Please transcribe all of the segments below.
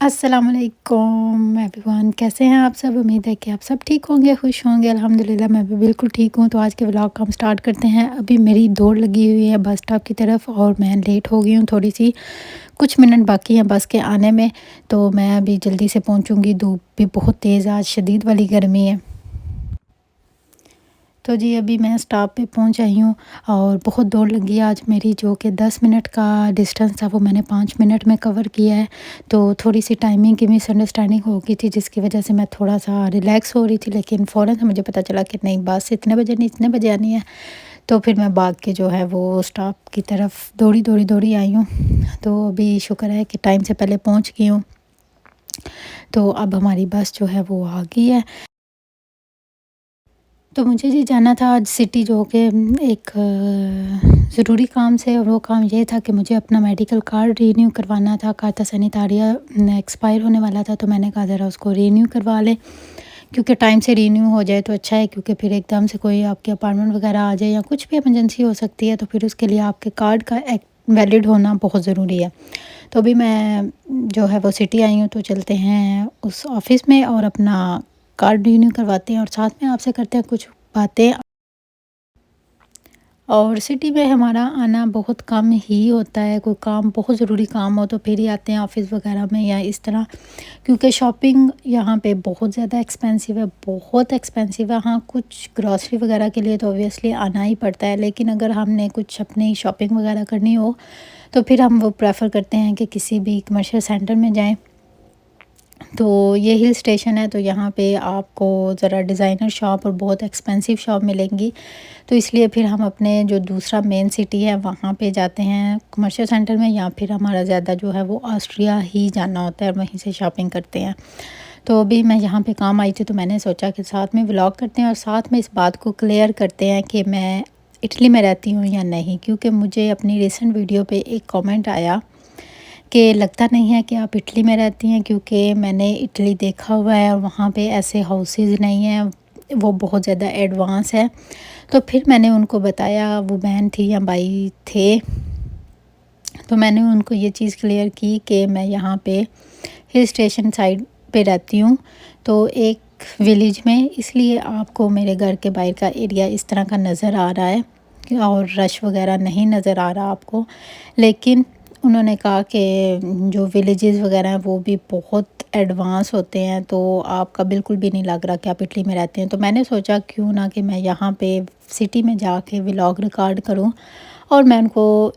अस्सलामुअलैकुम एवरीवन, कैसे हैं आप सब। उम्मीद है कि आप सब ठीक होंगे, खुश होंगे। अल्हम्दुलिल्लाह मैं भी बिल्कुल ठीक हूँ। तो आज के व्लॉग को हम स्टार्ट करते हैं। अभी मेरी दौड़ लगी हुई है बस स्टॉप की तरफ और मैं लेट हो गई हूँ थोड़ी सी। कुछ मिनट बाकी हैं बस के आने में, तो मैं अभी जल्दी से पहुँचूँगी। धूप भी बहुत तेज़, आज शदीद वाली गर्मी है। तो जी अभी मैं स्टॉप पे पहुंच आई हूँ और बहुत दौड़ लगी आज मेरी, जो कि 10 मिनट का डिस्टेंस था वो मैंने 5 मिनट में कवर किया है। तो थोड़ी सी टाइमिंग की मिसअंडरस्टैंडिंग हो गई थी, जिसकी वजह से मैं थोड़ा सा रिलैक्स हो रही थी, लेकिन फ़ौरन से मुझे पता चला कि नहीं, बस इतने बजे नहीं, इतने बजे आनी है। तो फिर मैं भाग के जो है वो स्टॉप की तरफ दौड़ी आई हूँ। तो अभी शुक्र है कि टाइम से पहले पहुँच गई हूँ। तो अब हमारी बस जो है वो आ गई है। तो मुझे जी जाना था आज सिटी, जो कि एक ज़रूरी काम से, और वो काम ये था कि मुझे अपना मेडिकल कार्ड रीन्यू करवाना था। कार्ता सैनिटारिया एक्सपायर होने वाला था, तो मैंने कहा ज़रा उसको रीन्यू करवा लें, क्योंकि टाइम से रीन्यू हो जाए तो अच्छा है। क्योंकि फिर एकदम से कोई आपके अपार्टमेंट वगैरह आ जाए या कुछ भी इमरजेंसी हो सकती है, तो फिर उसके लिए आपके कार्ड का एक वैलिड होना बहुत ज़रूरी है। तो अभी मैं जो है वो सिटी आई हूँ, तो चलते हैं उस ऑफ़िस में और अपना कार्ड रिन्यू करवाते हैं और साथ में आपसे करते हैं कुछ बातें। और सिटी में हमारा आना बहुत कम ही होता है, कोई काम, बहुत ज़रूरी काम हो तो फिर ही आते हैं ऑफ़िस वगैरह में या इस तरह। क्योंकि शॉपिंग यहाँ पे बहुत ज़्यादा एक्सपेंसिव है, बहुत एक्सपेंसिव है। हाँ, कुछ ग्रॉसरी वगैरह के लिए तो ऑब्वियसली आना ही पड़ता है, लेकिन अगर हमने कुछ अपनी शॉपिंग वगैरह करनी हो तो फिर हम वो प्रेफर करते हैं कि किसी भी कमर्शियल सेंटर में जाएं। तो ये हिल स्टेशन है, तो यहाँ पे आपको ज़रा डिज़ाइनर शॉप और बहुत एक्सपेंसिव शॉप मिलेंगी। तो इसलिए फिर हम अपने जो दूसरा मेन सिटी है वहाँ पे जाते हैं कमर्शियल सेंटर में, या फिर हमारा ज़्यादा जो है वो ऑस्ट्रिया ही जाना होता है और वहीं से शॉपिंग करते हैं। तो अभी मैं यहाँ पे काम आई थी, तो मैंने सोचा कि साथ में व्लॉग करते हैं और साथ में इस बात को क्लियर करते हैं कि मैं इटली में रहती हूँ या नहीं। क्योंकि मुझे अपनी रिसेंट वीडियो पे एक कमेंट आया कि लगता नहीं है कि आप इटली में रहती हैं, क्योंकि मैंने इटली देखा हुआ है और वहाँ पे ऐसे हाउसेस नहीं हैं, वो बहुत ज़्यादा एडवांस है। तो फिर मैंने उनको बताया, वो बहन थी या भाई थे, तो मैंने उनको ये चीज़ क्लियर की कि मैं यहाँ पे हिल स्टेशन साइड पे रहती हूँ, तो एक विलेज में, इसलिए आपको मेरे घर के बाहर का एरिया इस तरह का नज़र आ रहा है और रश वगैरह नहीं नज़र आ रहा आपको। लेकिन उन्होंने कहा कि जो विलेजेस वगैरह हैं वो भी बहुत एडवांस होते हैं, तो आपका बिल्कुल भी नहीं लग रहा कि आप इटली में रहते हैं। तो मैंने सोचा क्यों ना कि मैं यहाँ पे सिटी में जाके व्लॉग रिकॉर्ड करूँ और मैं उनको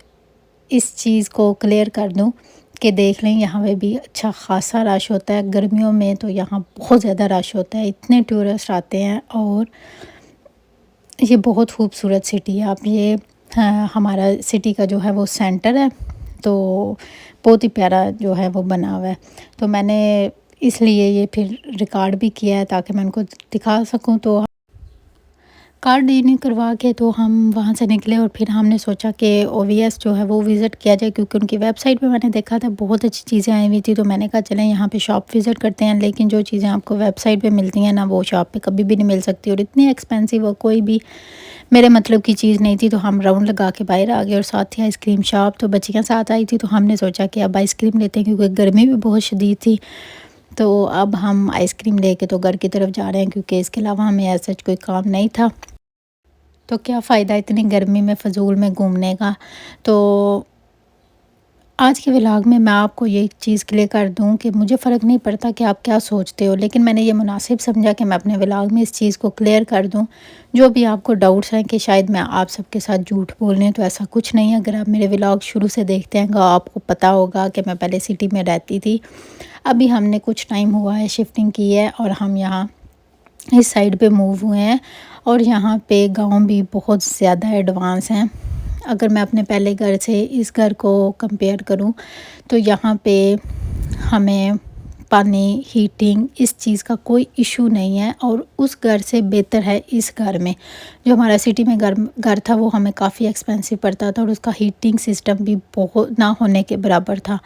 इस चीज़ को क्लियर कर दूँ कि देख लें, यहाँ पे भी अच्छा ख़ासा रश होता है। गर्मियों में तो यहाँ बहुत ज़्यादा रश होता है, इतने टूरिस्ट आते हैं। और ये बहुत खूबसूरत सिटी है। आप ये हमारा सिटी का जो है वो सेंटर है, तो बहुत ही प्यारा जो है वो बना हुआ है। तो मैंने इसलिए ये फिर रिकॉर्ड भी किया है ताकि मैं उनको दिखा सकूं। तो कार्ड रिन्यू करवा के तो हम वहाँ से निकले और फिर हमने सोचा कि ओवीएस जो है वो विज़िट किया जाए, क्योंकि उनकी वेबसाइट पे मैंने देखा था बहुत अच्छी चीज़ें आई हुई थी। तो मैंने कहा चलें यहाँ पे शॉप विज़िट करते हैं। लेकिन जो चीज़ें आपको वेबसाइट पे मिलती हैं ना, वो शॉप पे कभी भी नहीं मिल सकती, और इतनी एक्सपेंसिव और कोई भी मेरे मतलब की चीज़ नहीं थी। तो हम राउंड लगा के बाहर आ गए और साथ ही आइसक्रीम शॉप, तो बच्चियाँ साथ आई थी, तो हमने सोचा कि अब आइसक्रीम लेते हैं, क्योंकि गर्मी भी बहुत शदीद थी। तो अब हम आइसक्रीम लेके तो घर की तरफ जा रहे हैं, क्योंकि इसके अलावा हमें ऐसा कोई काम नहीं था। तो क्या फ़ायदा इतनी गर्मी में फ़ज़ूल में घूमने का। तो आज के व्लॉग में मैं आपको ये चीज़ क्लियर कर दूं कि मुझे फ़र्क नहीं पड़ता कि आप क्या सोचते हो, लेकिन मैंने ये मुनासिब समझा कि मैं अपने व्लॉग में इस चीज़ को क्लियर कर दूं। जो भी आपको डाउट्स हैं कि शायद मैं आप सबके साथ झूठ बोल रही हूँ, तो ऐसा कुछ नहीं है। अगर आप मेरे व्लॉग शुरू से देखते हैं तो आपको पता होगा कि मैं पहले सिटी में रहती थी। अभी हमने कुछ टाइम हुआ है शिफ्टिंग की है और हम यहाँ इस साइड पे मूव हुए हैं, और यहाँ पे गांव भी बहुत ज़्यादा एडवांस हैं। अगर मैं अपने पहले घर से इस घर को कंपेयर करूँ, तो यहाँ पे हमें पानी, हीटिंग, इस चीज़ का कोई इशू नहीं है, और उस घर से बेहतर है इस घर में। जो हमारा सिटी में घर घर था वो हमें काफ़ी एक्सपेंसिव पड़ता था, और उसका हीटिंग सिस्टम भी बहुत ना होने के बराबर था।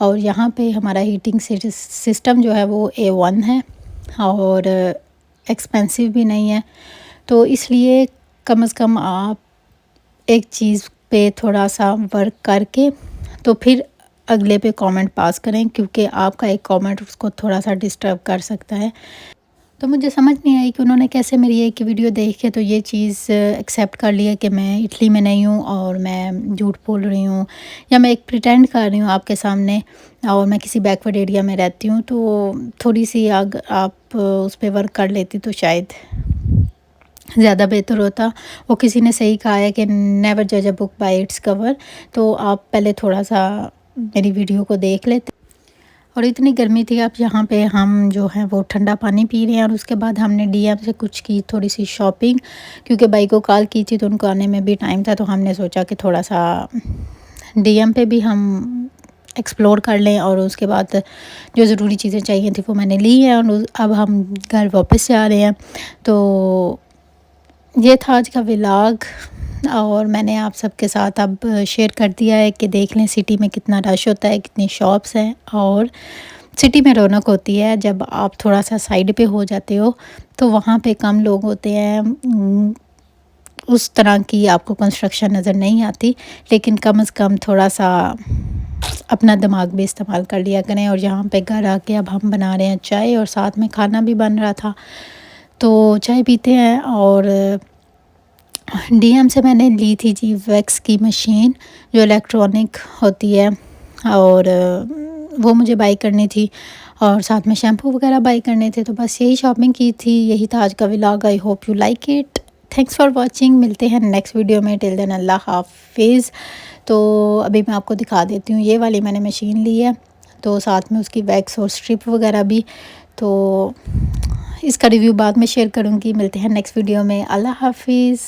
और यहाँ पे हमारा हीटिंग सिस्टम जो है वो A1 है और एक्सपेंसिव भी नहीं है। तो इसलिए कम से कम आप एक चीज़ पे थोड़ा सा वर्क करके तो फिर अगले पे कमेंट पास करें, क्योंकि आपका एक कमेंट उसको थोड़ा सा डिस्टर्ब कर सकता है। तो मुझे समझ नहीं आई कि उन्होंने कैसे मेरी एक वीडियो देख के तो ये चीज़ एक्सेप्ट कर लिया कि मैं इटली में नहीं हूँ और मैं झूठ बोल रही हूँ, या मैं एक प्रिटेंड कर रही हूँ आपके सामने, और मैं किसी बैकवर्ड एरिया में रहती हूँ। तो थोड़ी सी अगर आप उस पे वर्क कर लेती तो शायद ज़्यादा बेहतर होता। वो किसी ने सही कहा है कि नेवर जज a book by its cover. तो आप पहले थोड़ा सा मेरी वीडियो को देख लेते। और इतनी गर्मी थी, अब यहाँ पे हम जो है वो ठंडा पानी पी रहे हैं, और उसके बाद हमने डीएम से कुछ की थोड़ी सी शॉपिंग, क्योंकि भाई को कॉल की थी तो उनको आने में भी टाइम था। तो हमने सोचा कि थोड़ा सा डीएम पे भी हम एक्सप्लोर कर लें, और उसके बाद जो ज़रूरी चीज़ें चाहिए थी वो मैंने ली हैं, और अब हम घर वापस जा रहे हैं। तो ये था आज का व्लॉग, और मैंने आप सबके साथ अब शेयर कर दिया है कि देख लें सिटी में कितना रश होता है, कितनी शॉप्स हैं, और सिटी में रौनक होती है जब आप थोड़ा सा साइड पे हो जाते हो, तो वहाँ पे कम लोग होते हैं। उस तरह की आपको कंस्ट्रक्शन नज़र नहीं आती, लेकिन कम से कम थोड़ा सा अपना दिमाग भी इस्तेमाल कर लिया करें। और यहाँ पे घर आके अब हम बना रहे हैं चाय, और साथ में खाना भी बन रहा था, तो चाय पीते हैं। और डीएम से मैंने ली थी जी वैक्स की मशीन, जो इलेक्ट्रॉनिक होती है, और वो मुझे बाई करनी थी, और साथ में शैम्पू वगैरह बाई करने थे। तो बस यही शॉपिंग की थी, यही था आज का vlog. I hope you like it. Thanks for watching. मिलते हैं नेक्स्ट वीडियो में। टिल देन अल्लाह हाफिज़। तो अभी मैं आपको दिखा देती हूँ, ये वाली मैंने मशीन ली है, तो साथ में उसकी वैक्स और स्ट्रिप वगैरह भी। तो इसका रिव्यू बाद में शेयर करूँगी। मिलते हैं नेक्स्ट वीडियो में। अल्लाह हाफिज़।